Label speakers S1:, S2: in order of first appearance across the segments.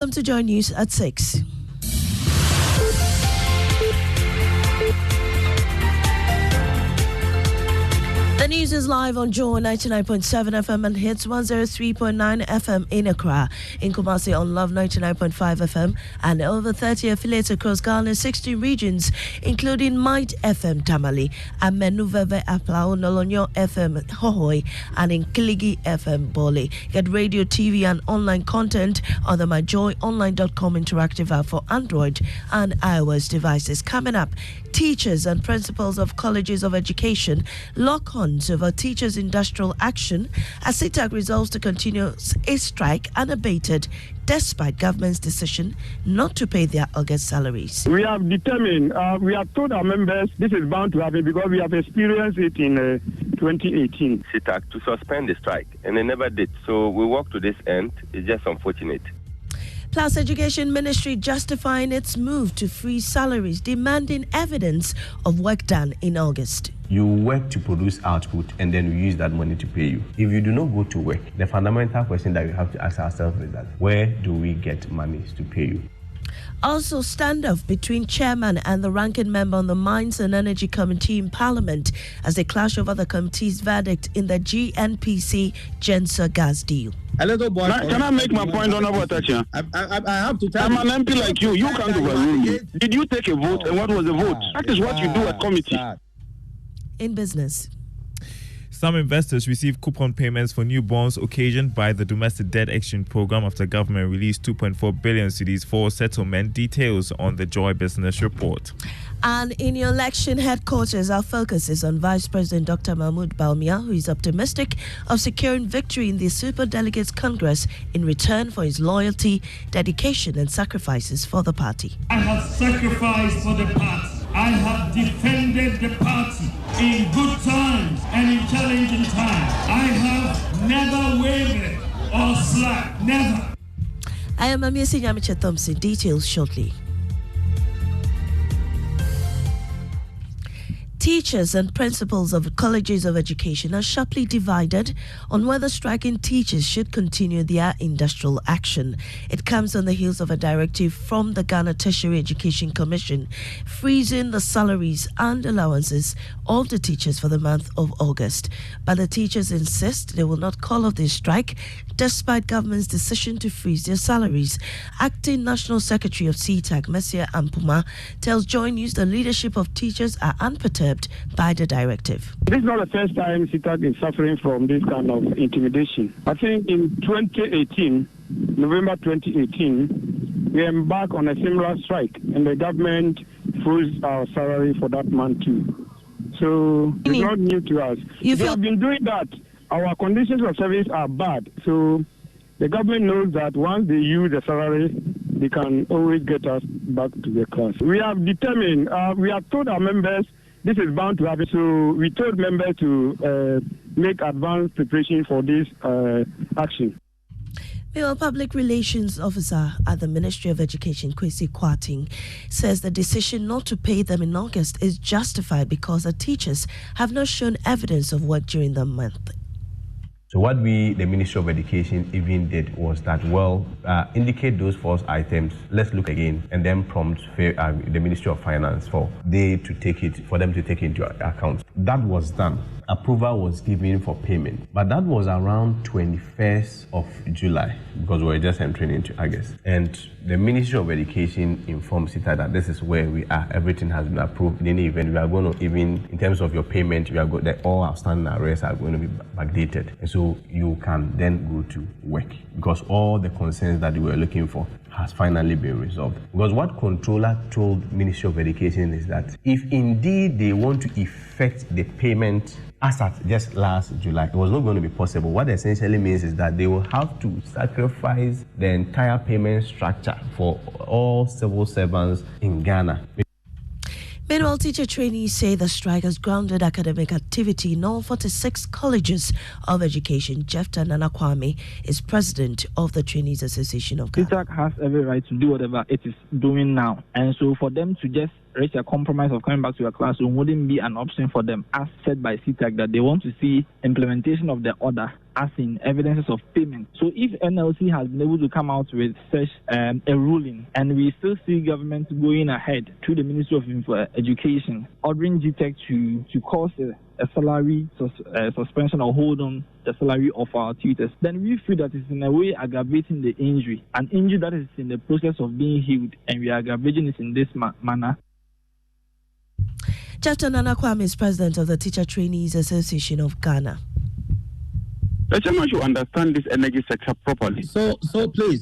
S1: Welcome to Joy News at 6. The news is live on Joy 99.7 FM and hits 103.9 FM in Accra, in Kumasi on Love 99.5 FM, and over 30 affiliates across Ghana's 16 regions, including Might FM Tamale, and Menuveve Aplao Nolonyo FM Hohoi, and in Kiligi FM Bole. Get radio, TV, and online content on the myjoyonline.com interactive app for Android and iOS devices. Coming up, teachers and principals of colleges of education lock on over teachers' industrial action as CETAG resolves to continue a strike unabated despite government's decision not to pay their August salaries.
S2: We have determined, we have told our members this is bound to happen because we have experienced it in 2018.
S3: CETAG to suspend the strike, and they never did. So we walk to this end. It's just unfortunate.
S1: Plus, Education Ministry justifying its move to freeze salaries, demanding evidence of work done in August.
S4: You work to produce output and then we use that money to pay you. If you do not go to work, the fundamental question that we have to ask ourselves is that where do we get money to pay you?
S1: Also, standoff between chairman and the ranking member on the Mines and Energy Committee in Parliament as they clash over the committee's verdict in the GNPC Genser gas deal.
S2: A little boy. Can I make my point on about that?
S5: I have to tell
S2: I'm an MP like you. You can't overrule me. Did you take a vote and what was the vote? That is what you do at committee.
S1: In business.
S6: Some investors received coupon payments for new bonds occasioned by the domestic debt exchange program after government released 2.4 billion cedis for settlement. Details on the Joy Business Report.
S1: And in your election headquarters, our focus is on Vice President Dr. Mahmoud Bawumia, who is optimistic of securing victory in the Super Delegates Congress in return for his loyalty, dedication, and sacrifices for the party.
S7: I have sacrificed for the party. I have defended the party in good times and in challenging times. I have never wavered or slacked, never.
S1: I am Amiesi Nyamiche Thompson. Details shortly. Teachers and principals of colleges of education are sharply divided on whether striking teachers should continue their industrial action. It comes on the heels of a directive from the Ghana Tertiary Education Commission freezing the salaries and allowances of the teachers for the month of August. But the teachers insist they will not call off this strike despite government's decision to freeze their salaries. Acting National Secretary of CETAG, Messiah Ampuma, tells Joy News the leadership of teachers are unperturbed by the directive.
S2: This is not the first time CETAG is suffering from this kind of intimidation. I think in 2018, November 2018, we embarked on a similar strike and the government froze our salary for that month too. So it's not new to us. We have been doing that. Our conditions of service are bad. So the government knows that once they use the salary, they can always get us back to the class. We have determined, we have told our members this is bound to happen. So we told members to make advanced preparation for this action.
S1: Meanwhile, Public Relations Officer at the Ministry of Education, Kwesi Kwating, says the decision not to pay them in August is justified because the teachers have not shown evidence of work during the month.
S4: So what we, the Ministry of Education, even did was that, indicate those false items. Let's look again and then prompt the Ministry of Finance for them to take it into account. That was done. Approval was given for payment, but that was around 21st of July because we were just entering into August. And the Ministry of Education informed CETA that this is where we are. Everything has been approved. In any event, we are going to, even in terms of your payment, all outstanding arrests are going to be backdated. And so you can then go to work because all the concerns that you were looking for has finally been resolved. Because what controller told Ministry of Education is that if indeed they want to effect the payment as at just last July, it was not going to be possible. What essentially means is that they will have to sacrifice the entire payment structure for all civil servants in Ghana.
S1: Meanwhile, teacher trainees say the strike has grounded academic activity in all 46 colleges of education. Jefta Nanakwame is president of the Trainees Association of Ghana.
S5: CETAG has every right to do whatever it is doing now. And so for them to just reach a compromise of coming back to a classroom wouldn't be an option for them, as said by CETAG, that they want to see implementation of the order as in evidences of payment. So if NLC has been able to come out with such a ruling, and we still see government going ahead through the Ministry of Education, ordering GTEC to cause a salary suspension or hold on the salary of our tutors, then we feel that it's in a way aggravating the injury, an injury that is in the process of being healed, and we are aggravating it in this manner.
S1: Chapter Nana Kwame is president of the Teacher Trainees Association of Ghana.
S2: The chairman should understand this energy sector properly.
S8: So please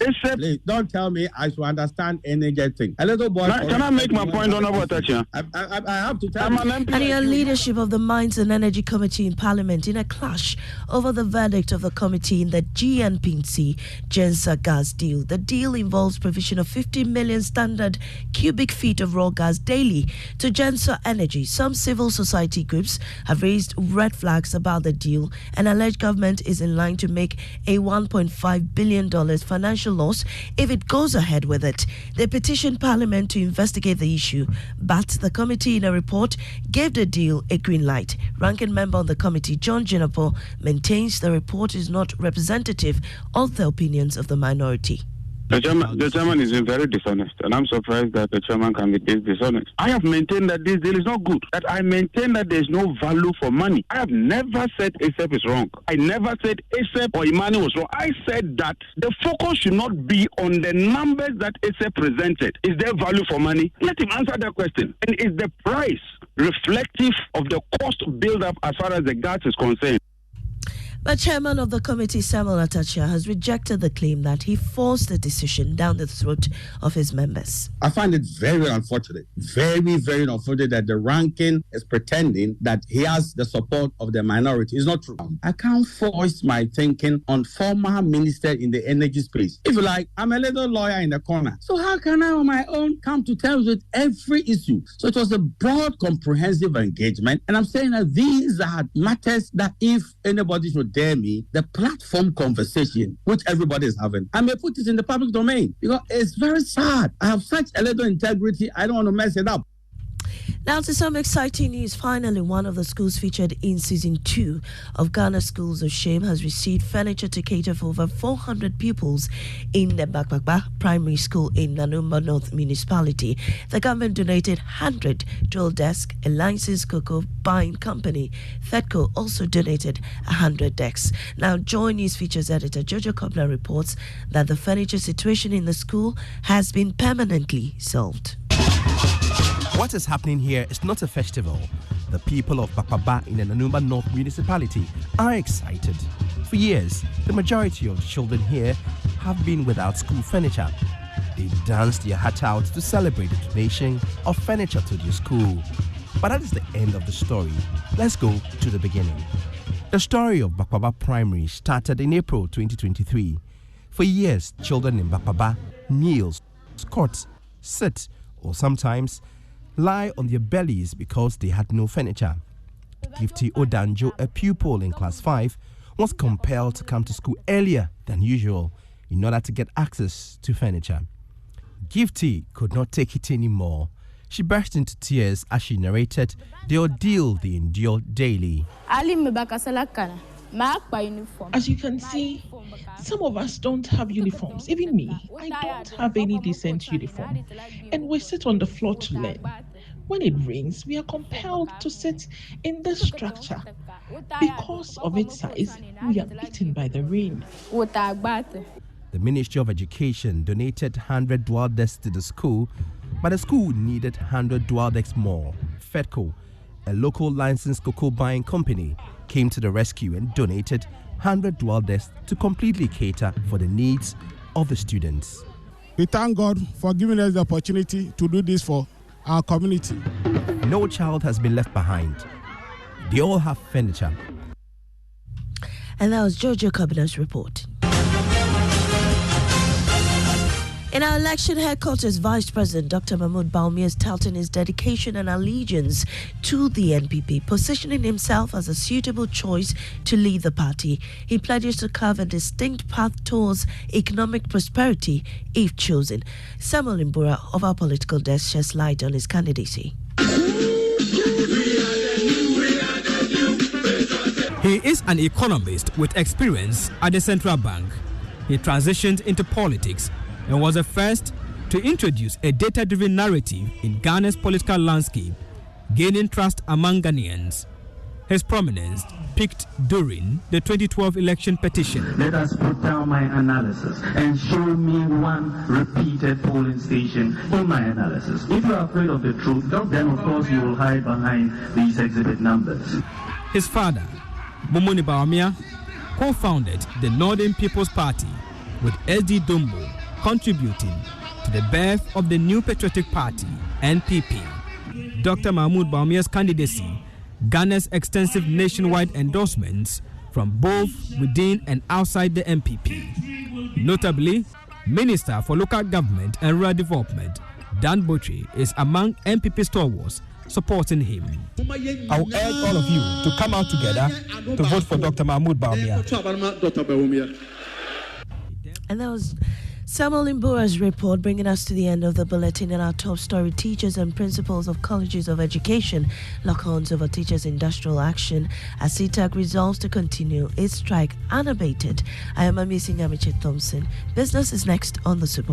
S8: don't tell me I should understand energy thing. A little boy.
S2: Can I make my point, Honorable Tacha?
S8: I have to tell you.
S1: And your leadership of the Mines and Energy Committee in Parliament in a clash over the verdict of the committee in the GNPC Gensa gas deal. The deal involves provision of 50 million standard cubic feet of raw gas daily to Gensa Energy. Some civil society groups have raised red flags about the deal and alleged government is in line to make a $1.5 billion financial loss if it goes ahead with it. They petitioned Parliament to investigate the issue, but the committee in a report gave the deal a green light. Ranking member on the committee, John Jinapo, maintains the report is not representative of the opinions of the minority.
S2: The chairman is very dishonest, and I'm surprised that the chairman can be this dishonest. I have maintained that this deal is not good, that I maintain that there is no value for money. I have never said ASAP is wrong. I never said ASAP or Imani was wrong. I said that the focus should not be on the numbers that ASAP presented. Is there value for money? Let him answer that question. And is the price reflective of the cost build-up as far as the gas is concerned?
S1: But chairman of the committee, Samuel Atachia, has rejected the claim that he forced the decision down the throat of his members.
S8: I find it very unfortunate, very, very unfortunate that the ranking is pretending that he has the support of the minority. It's not true. I can't force my thinking on former minister in the energy space. If you like, I'm a little lawyer in the corner. So how can I on my own come to terms with every issue? So it was a broad, comprehensive engagement. And I'm saying that these are matters that if anybody should dare me, the platform conversation which everybody is having, I may put it in the public domain because it's very sad. I have such a little integrity, I don't want to mess it up.
S1: Now to some exciting news. Finally, one of the schools featured in season 2 of Ghana Schools of Shame has received furniture to cater for over 400 pupils in the Bakbakba Primary School in Nanumba North Municipality. The government donated 100 drill desks. A licensed cocoa buying company, Fedco, also donated 100 desks. Now, Joy News Features editor Jojo Kobler reports that the furniture situation in the school has been permanently solved.
S9: What is happening here is not a festival. The people of Bakbaba in the Nanumba North Municipality are excited. For years, the majority of the children here have been without school furniture. They danced their heart out to celebrate the donation of furniture to their school. But that is the end of the story. Let's go to the beginning. The story of Bakbaba Primary started in April 2023. For years, children in Bakbaba kneel, squat, sit, or sometimes lie on their bellies because they had no furniture. Gifty Odanjo, a pupil in class 5, was compelled to come to school earlier than usual in order to get access to furniture. Gifty could not take it anymore. She burst into tears as she narrated the ordeal they endure daily.
S10: As you can see, some of us don't have uniforms. Even me, I don't have any decent uniform. And we sit on the floor to learn. When it rains, we are compelled to sit in this structure. Because of its size, we are beaten by the rain.
S9: The Ministry of Education donated 100 dual desks to the school, but the school needed 100 dual desks more. Fedco, a local licensed cocoa buying company, came to the rescue and donated 100 dual desks to completely cater for the needs of the students.
S11: We thank God for giving us the opportunity to do this for our community.
S9: No child has been left behind. They all have furniture.
S1: And that was Jojo Kabinet's report. In our election headquarters, Vice President Dr. Mahmoud Bawumia is touting his dedication and allegiance to the NPP, positioning himself as a suitable choice to lead the party. He pledges to carve a distinct path towards economic prosperity if chosen. Samuel Imbura of our political desk sheds light on his candidacy.
S12: He is an economist with experience at the central bank. He transitioned into politics and was the first to introduce a data-driven narrative in Ghana's political landscape, gaining trust among Ghanaians. His prominence peaked during the 2012 election petition.
S13: Let us put down my analysis and show me one repeated polling station in my analysis. If you are afraid of the truth, then of course you will hide behind these exhibit numbers.
S12: His father, Momoni Bawumia, co-founded the Northern People's Party, with SD Dombo contributing to the birth of the New Patriotic Party, NPP. Dr. Mahmoud Bawumia's candidacy garners extensive nationwide endorsements from both within and outside the NPP. Notably, Minister for Local Government and Rural Development, Dan Botry, is among NPP stalwarts supporting him.
S9: I will urge all of you to come out together to vote for Dr. Mahmoud Bawumia.
S1: And that was Samuel Imbura's report, bringing us to the end of the bulletin. In our top story, teachers and principals of colleges of education lock horns over teachers' industrial action as CETAG resolves to continue its strike unabated. I am Amisi Nyamiche Thompson. Business is next on the Super.